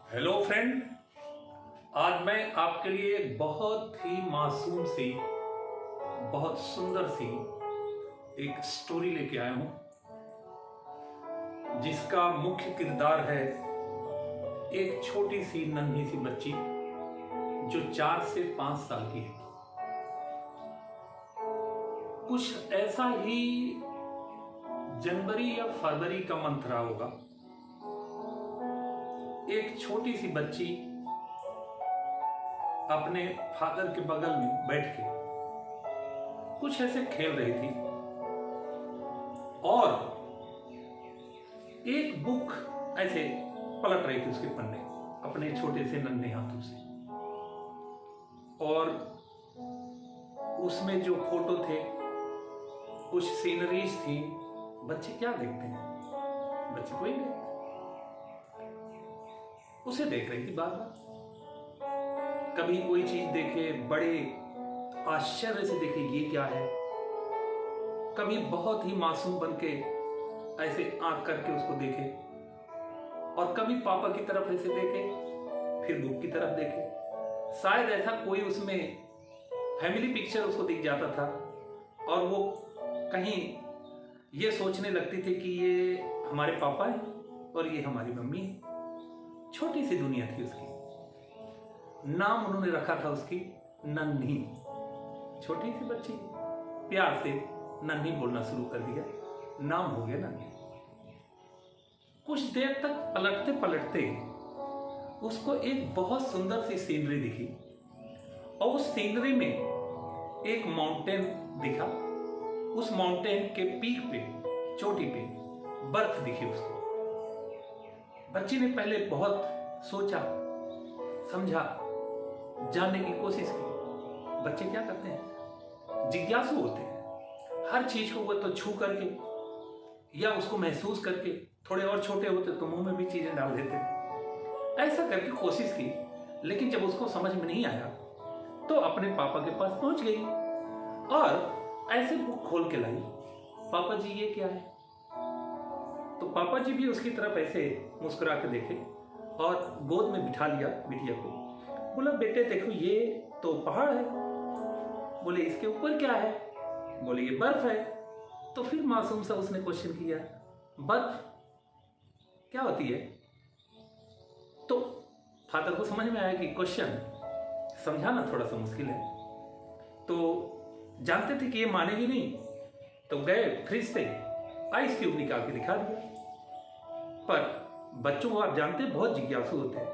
Hello friend, आज मैं आपके लिए एक बहुत ही मासूम सी, बहुत सुंदर सी एक स्टोरी लेके आया हूं, जिसका मुख्य किरदार है एक छोटी सी नन्ही सी बच्ची जो 4 से 5 साल की है। कुछ ऐसा ही जनवरी या फरवरी का मंथ रहा होगा। एक छोटी सी बच्ची अपने फादर के बगल में बैठ के कुछ ऐसे खेल रही थी और एक बुक ऐसे पलट रही थी उसके पन्ने अपने छोटे से नन्हे हाथों से, और उसमें जो फोटो थे, कुछ सीनरीज थी। बच्चे क्या देखते हैं? बच्चे कोई नहीं, उसे देख रही थी बार बार। कभी कोई चीज देखे, बड़े आश्चर्य से देखे ये क्या है, कभी बहुत ही मासूम बन के ऐसे आंख करके उसको देखे, और कभी पापा की तरफ ऐसे देखे, फिर बुक की तरफ देखे। शायद ऐसा कोई उसमें फैमिली पिक्चर उसको दिख जाता था और वो कहीं ये सोचने लगती थी कि ये हमारे पापा हैं और ये हमारी मम्मी है। छोटी सी दुनिया थी उसकी। नाम उन्होंने रखा था उसकी नन्ही। छोटी सी बच्ची प्यार से नन्ही बोलना शुरू कर दिया, नाम हो गया नन्ही। कुछ देर तक पलटते पलटते उसको एक बहुत सुंदर सी सीनरी दिखी, और उस सीनरी में एक माउंटेन दिखा। उस माउंटेन के पीक पे, चोटी पे बर्फ दिखी उसको। बच्ची ने पहले बहुत सोचा, समझा, जानने की कोशिश की। बच्चे क्या करते हैं? जिज्ञासु होते हैं। हर चीज को वो तो छू करके या उसको महसूस करके, थोड़े और छोटे होते तो मुंह में भी चीजें डाल देते। ऐसा करके कोशिश की, लेकिन जब उसको समझ में नहीं आया तो अपने पापा के पास पहुंच गई और ऐसे बुक खोल के लाई। पापा जी ये क्या है? तो पापा जी भी उसकी तरफ ऐसे मुस्कुरा के देखे और गोद में बिठा लिया बिटिया को। बोला, बेटे देखो ये तो पहाड़ है। बोले, इसके ऊपर क्या है? बोले, ये बर्फ है। तो फिर मासूम सा उसने क्वेश्चन किया, बर्फ क्या होती है? तो फादर को समझ में आया कि क्वेश्चन समझाना थोड़ा सा मुश्किल है। तो जानते थे कि ये मानेगी नहीं, तो गए फ्रिज से आइस क्यूब निकाल के दिखा दिया। पर बच्चों को आप जानते हैं बहुत जिज्ञासु होते हैं।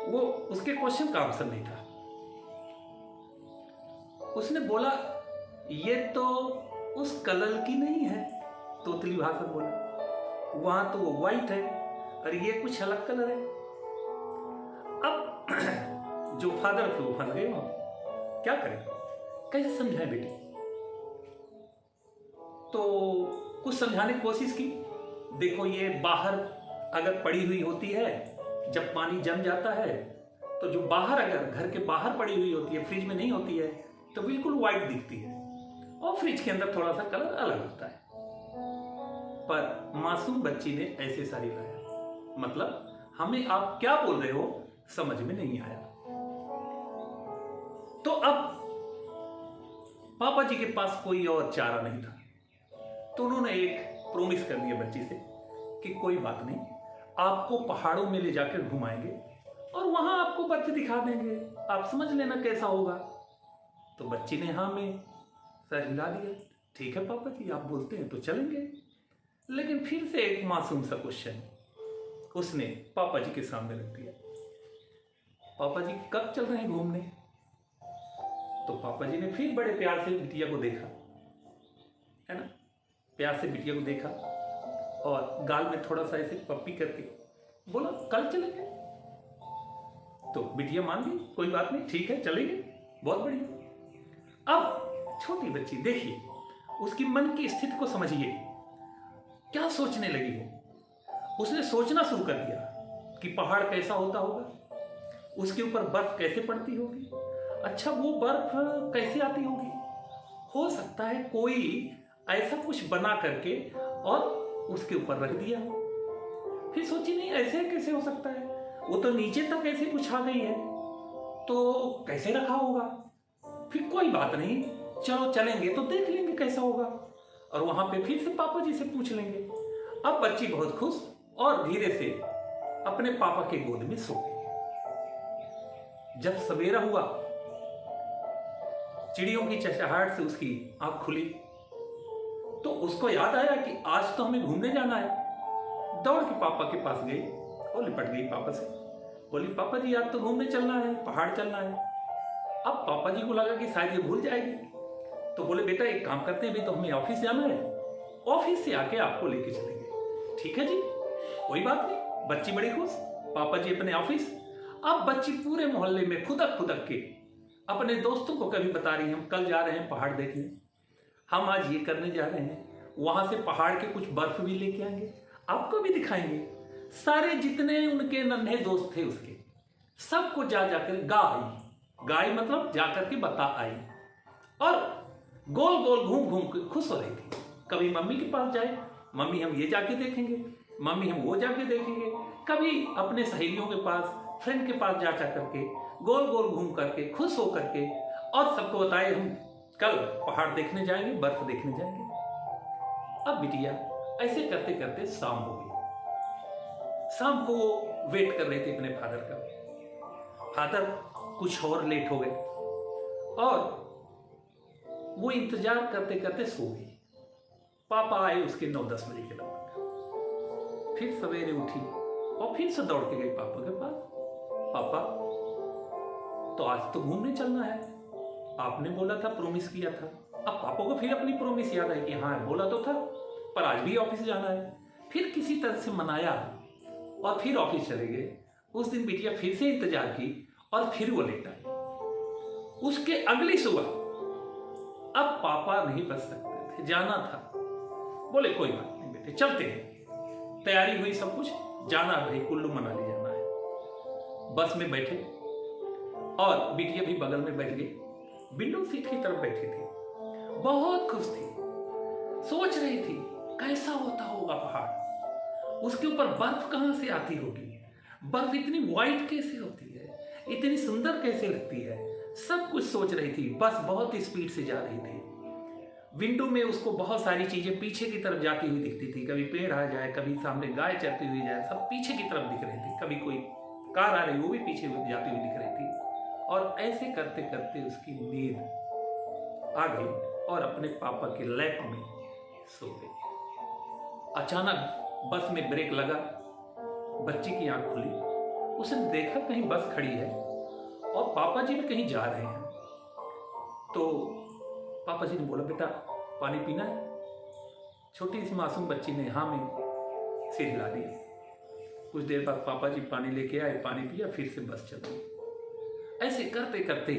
वो उसके क्वेश्चन का आंसर नहीं था। उसने बोला, ये तो उस कलर की नहीं है। तोतली भाषा में बोला, वहां तो वो व्हाइट है और ये कुछ अलग कलर है। अब जो फादर थे वो फंस गए। क्या करें, कैसे समझाए बेटी? तो कुछ समझाने की कोशिश की। देखो, ये बाहर अगर पड़ी हुई होती है, जब पानी जम जाता है तो जो बाहर, अगर घर के बाहर पड़ी हुई होती है, फ्रिज में नहीं होती है, तो बिल्कुल व्हाइट दिखती है, और फ्रिज के अंदर थोड़ा सा कलर अलग होता है। पर मासूम बच्ची ने ऐसे सारी लाया, मतलब हमें आप क्या बोल रहे हो समझ में नहीं आया। तो अब पापा जी के पास कोई और चारा नहीं था, तो उन्होंने एक प्रॉमिस कर दिया बच्ची से कि कोई बात नहीं, आपको पहाड़ों में ले जाकर घुमाएंगे और वहां आपको बर्फ दिखा देंगे, आप समझ लेना कैसा होगा। तो बच्ची ने हाँ में सर हिला दिया। ठीक है पापा जी, आप बोलते हैं तो चलेंगे। लेकिन फिर से एक मासूम सा क्वेश्चन उसने पापा जी के सामने रख दिया, पापा जी कब चल रहे हैं घूमने? तो पापा जी ने फिर बड़े प्यार से बिटिया को देखा, है ना, प्यार से बिटिया को देखा और गाल में थोड़ा सा ऐसे पप्पी करके बोला, कल चलेंगे। तो बिटिया मान गई, कोई बात नहीं, ठीक है चलेंगे, बहुत बढ़िया। अब छोटी बच्ची देखिए, उसकी मन की स्थिति को समझिए, क्या सोचने लगी वो। उसने सोचना शुरू कर दिया कि पहाड़ कैसा होता होगा, उसके ऊपर बर्फ कैसे पड़ती होगी, अच्छा वो बर्फ कैसे आती होगी। हो सकता है कोई ऐसा कुछ बना करके और उसके ऊपर रख दिया। फिर सोची, नहीं नहीं, ऐसे कैसे हो सकता है, वो तो नीचे तक ऐसे कुछ आ गई है, तो कैसे रखा होगा। फिर कोई बात नहीं, चलो चलेंगे तो देख लेंगे कैसा होगा, और वहां पे फिर से पापा जी से पूछ लेंगे। अब बच्ची बहुत खुश और धीरे से अपने पापा के गोद में सो गई। जब सवेरा हुआ, चिड़ियों की चहचहाहट से उसकी आंख खुली, तो उसको याद आया कि आज तो हमें घूमने जाना है। दौड़ के पापा के पास गई और लिपट गई पापा से, बोली पापा जी आज तो घूमने चलना है, पहाड़ चलना है। अब पापा जी को लगा कि शायद ये भूल जाएगी, तो बोले बेटा एक काम करते हैं, अभी तो हमें ऑफिस जाना है, ऑफिस से आके आपको लेके चलेंगे। ठीक है जी, कोई बात नहीं। बच्ची बड़ी खुश, पापा जी अपने ऑफिस। अब बच्ची पूरे मोहल्ले में खुदक खुदक के अपने दोस्तों को कभी बता रही है, हम कल जा रहे हैं पहाड़ देखने, हम आज ये करने जा रहे हैं, वहां से पहाड़ के कुछ बर्फ भी लेके आएंगे, आपको भी दिखाएंगे। सारे जितने उनके नन्हे दोस्त थे उसके, सबको जा जाकर गाय मतलब जाकर के बता आई, और गोल गोल घूम घूम के खुश हो रही थी। कभी मम्मी के पास जाए, मम्मी हम ये जाके देखेंगे, मम्मी हम वो जाके देखेंगे, कभी अपने सहेलियों के पास, फ्रेंड के पास जा करके गोल गोल घूम करके खुश हो करके, और सबको बताए हम कल पहाड़ देखने जाएंगे, बर्फ देखने जाएंगे। अब बिटिया ऐसे करते करते शाम हो गई। शाम को वो वेट कर रहे थे अपने फादर का। फादर कुछ और लेट हो गए और वो इंतजार करते करते सो गई। पापा आए उसके 9-10 बजे के लगभग। फिर सवेरे उठी और फिर से दौड़ के गई पापा के पास। पापा तो आज तो घूमने चलना है, आपने बोला था, प्रॉमिस किया था। अब पापा को फिर अपनी प्रॉमिस याद आई कि हाँ बोला तो था, पर आज भी ऑफिस जाना है। फिर किसी तरह से मनाया और फिर ऑफिस चले गए। उस दिन बिटिया फिर से इंतजार की और फिर वो लेट आई। उसके अगली सुबह अब पापा नहीं बच सकते थे, जाना था। बोले कोई बात नहीं बेटे, चलते हैं। तैयारी हुई, सब कुछ, जाना भाई, कुल्लू मनाली जाना है। बस में बैठे और बिटिया भी बगल में बैठ गई, विंडो सीट की तरफ बैठी थी। बहुत खुश थी, सोच रही थी कैसा होता होगा पहाड़, उसके ऊपर बर्फ कहां से आती होगी, बर्फ इतनी वाइट कैसे होती है, इतनी सुंदर कैसे लगती है, सब कुछ सोच रही थी। बस बहुत ही स्पीड से जा रही थी। विंडो में उसको बहुत सारी चीजें पीछे की तरफ जाती हुई दिखती थी, कभी पेड़ आ जाए, कभी सामने गाय चलती हुई जाए, सब पीछे की तरफ दिख रही थी, कभी कोई कार आ रही वो भी पीछे जाती हुई दिख रही थी। और ऐसे करते करते उसकी नींद आ गई और अपने पापा के लैप में सो गई। अचानक बस में ब्रेक लगा, बच्ची की आंख खुली, उसने देखा कहीं बस खड़ी है और पापा जी भी कहीं जा रहे हैं। तो पापा जी ने बोला बेटा पानी पीना है। छोटी सी मासूम बच्ची ने हाँ में सिर हिला दिया। कुछ देर बाद पापा जी पानी लेके आए, पानी पिया, फिर से बस चल गई। ऐसे करते करते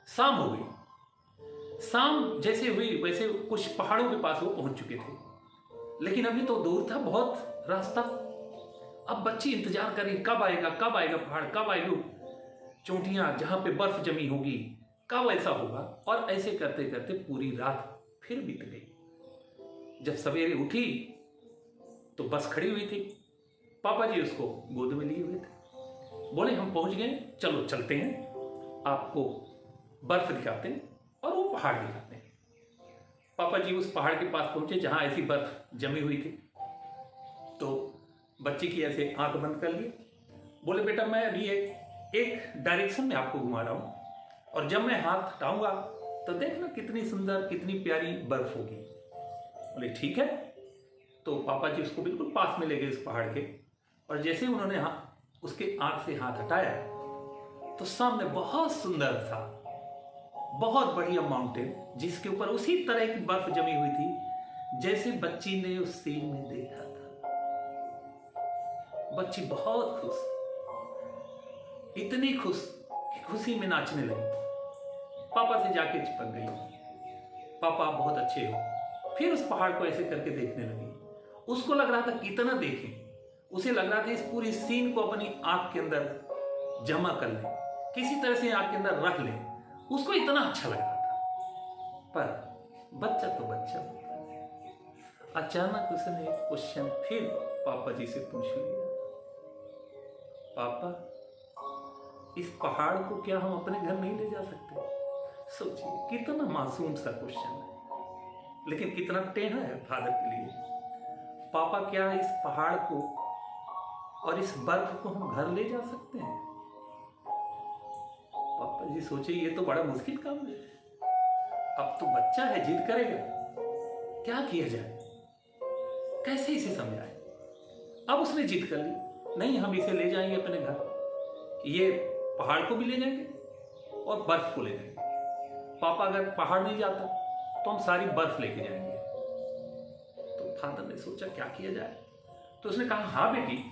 शाम हो गई। शाम जैसे हुई वैसे कुछ पहाड़ों के पास वो पहुंच चुके थे, लेकिन अभी तो दूर था बहुत रास्ता। अब बच्ची इंतजार कर रही, कब आएगा पहाड़, कब आएगी चोटियां जहां पे बर्फ जमी होगी, कब ऐसा होगा। और ऐसे करते करते पूरी रात फिर बीत गई। जब सवेरे उठी तो बस खड़ी हुई थी, पापा जी उसको गोद में लिए हुए थे। बोले हम पहुंच गए, चलो चलते हैं, आपको बर्फ दिखाते हैं और वो पहाड़ दिखाते हैं। पापा जी उस पहाड़ के पास पहुंचे जहां ऐसी बर्फ जमी हुई थी। तो बच्ची की ऐसे आंख बंद कर ली। बोले बेटा मैं अभी एक डायरेक्शन में आपको घुमा रहा हूं, और जब मैं हाथ हटाऊंगा तो देखना कितनी सुंदर, कितनी प्यारी बर्फ होगी। बोले ठीक है। तो पापा जी उसको बिल्कुल पास में ले गए उस पहाड़ के, और जैसे उन्होंने उसके आंख से हाथ हटाया तो सामने बहुत सुंदर था, बहुत बढ़िया माउंटेन, जिसके ऊपर उसी तरह की बर्फ जमी हुई थी जैसे बच्ची ने उस सीन में देखा था। बच्ची बहुत खुश, इतनी खुश कि खुशी में नाचने लगी। पापा से जाके चिपक गई, पापा बहुत अच्छे हो। फिर उस पहाड़ को ऐसे करके देखने लगी। उसको लग रहा था कितना देखें, उसे लग रहा था इस पूरी सीन को अपनी आंख के अंदर जमा कर ले, किसी तरह से आंख के अंदर रख ले। उसको इतना अच्छा लग रहा था। पर बच्चा तो बच्चा होता है। अचानक उसने एक क्वेश्चन फिर पापा जी से पूछ लिया, पापा, इस पहाड़ को क्या हम अपने घर नहीं ले जा सकते? सोचिए कितना मासूम सा क्वेश्चन है, लेकिन कितना टेढ़ा है फादर के लिए। पापा, क्या इस पहाड़ को और इस बर्फ को हम घर ले जा सकते हैं? पापा जी सोचिए, ये तो बड़ा मुश्किल काम है। अब तो बच्चा है, जिद करेगा, क्या किया जाए, कैसे इसे समझाए? अब उसने जिद कर ली, नहीं हम इसे ले जाएंगे अपने घर, ये पहाड़ को भी ले जाएंगे और बर्फ को ले जाएंगे। पापा, अगर पहाड़ नहीं जाता तो हम सारी बर्फ लेके जाएंगे। तो फादर ने सोचा क्या किया जाए, तो उसने कहा, हाँ बेटी,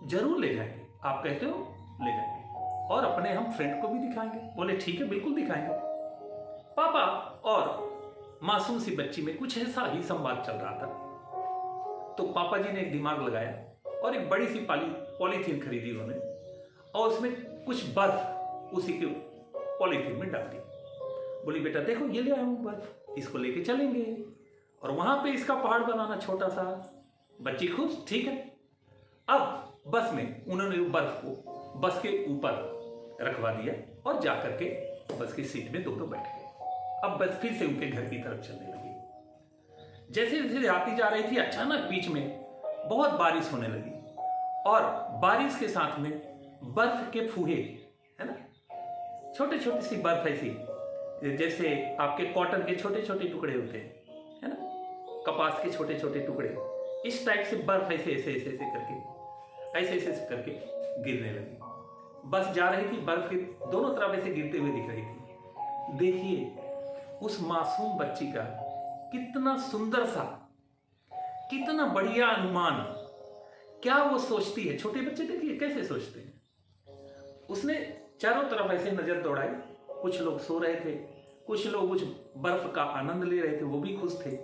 जरूर ले जाएंगे, आप कहते हो ले जाएंगे, और अपने हम फ्रेंड को भी दिखाएंगे। बोले ठीक है, बिल्कुल दिखाएंगे। पापा और मासूम सी बच्ची में कुछ ऐसा ही संवाद चल रहा था। तो पापा जी ने एक दिमाग लगाया और एक बड़ी सी पॉलीथीन खरीदी उन्होंने, और उसमें कुछ बर्फ उसी के पॉलीथीन में डाल दी। बोली बेटा देखो, ये ले आया हूं बर्फ, इसको लेके चलेंगे और वहां पे इसका पहाड़ बनाना छोटा सा। बच्ची खुश, ठीक है। अब बस में उन्होंने बर्फ को बस के ऊपर रखवा दिया और जाकर के बस की सीट में दोनों बैठ गए। अब बस फिर से उनके घर की तरफ चलने लगी। जैसे जैसे आती जा रही थी, अचानक बीच में बहुत बारिश होने लगी, और बारिश के साथ में बर्फ के फूहे, है ना, छोटे छोटे सी बर्फ ऐसी, जैसे आपके कॉटन के छोटे छोटे टुकड़े होते हैं, है ना, कपास के छोटे छोटे टुकड़े, इस टाइप से बर्फ ऐसे ऐसे ऐसे ऐसे करके गिरने लगी। बस जा रही थी, बर्फ के दोनों तरफ ऐसे गिरते हुए दिख रही थी। देखिए उस मासूम बच्ची का कितना सुंदर सा, कितना बढ़िया अनुमान, क्या वो सोचती है। छोटे बच्चे देखिए कैसे सोचते हैं। उसने चारों तरफ ऐसे नजर दौड़ाई, कुछ लोग सो रहे थे, कुछ लोग उस बर्फ का आनंद ले रहे थे, वो भी खुश थे,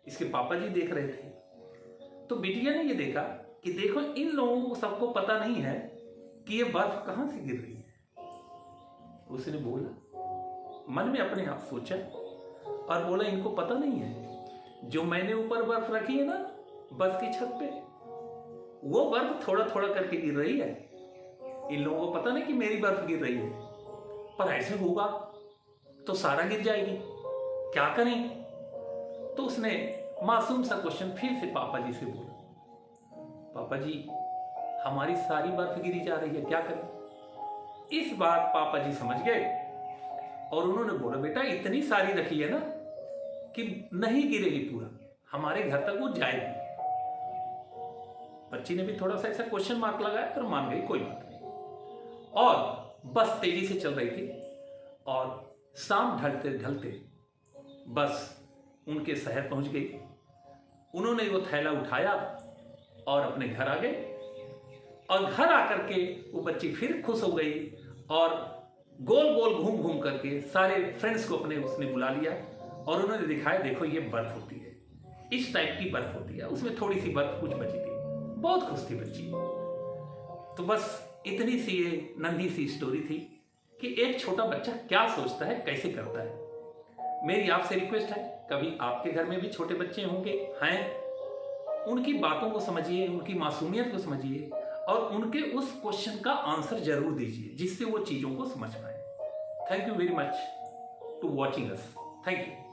इसके पापा जी देख रहे थे। तो बिटिया ने ये देखा कि देखो, इन लोगों को सबको पता नहीं है कि ये बर्फ कहां से गिर रही है। उसने बोला, मन में अपने आप सोचा और बोला, इनको पता नहीं है जो मैंने ऊपर बर्फ रखी है ना बस की छत पे, वो बर्फ थोड़ा थोड़ा करके गिर रही है। इन लोगों को पता नहीं कि मेरी बर्फ गिर रही है, पर ऐसे होगा तो सारा गिर जाएगी, क्या करें? तो उसने मासूम सा क्वेश्चन फिर से पापा जी से बोला, पापा जी हमारी सारी बर्फ गिरी जा रही है, क्या करें? इस बार पापा जी समझ गए और उन्होंने बोला, बेटा इतनी सारी रखी है ना कि नहीं गिरेगी पूरा, हमारे घर तक वो जाएगी। बच्ची ने भी थोड़ा सा ऐसा क्वेश्चन मार्क लगाया, पर मान गई, कोई बात नहीं। और बस तेजी से चल रही थी और शाम ढलते ढलते बस उनके शहर पहुंच गई। उन्होंने वो थैला उठाया और अपने घर आ गए, और घर आकर के वो बच्ची फिर खुश हो गई और गोल गोल घूम घूम करके सारे फ्रेंड्स को अपने उसने बुला लिया और उन्होंने दिखाया, देखो ये बर्फ होती है, इस टाइप की बर्फ होती है। उसमें थोड़ी सी बर्फ कुछ बची थी, बहुत खुश थी बच्ची। तो बस इतनी सी ये नन्ही सी स्टोरी थी कि एक छोटा बच्चा क्या सोचता है, कैसे करता है। मेरी आपसे रिक्वेस्ट है, कभी आपके घर में भी छोटे बच्चे होंगे, हैं, उनकी बातों को समझिए, उनकी मासूमियत को समझिए और उनके उस क्वेश्चन का आंसर जरूर दीजिए, जिससे वो चीजों को समझ पाए। Thank you very much to watching us. Thank you.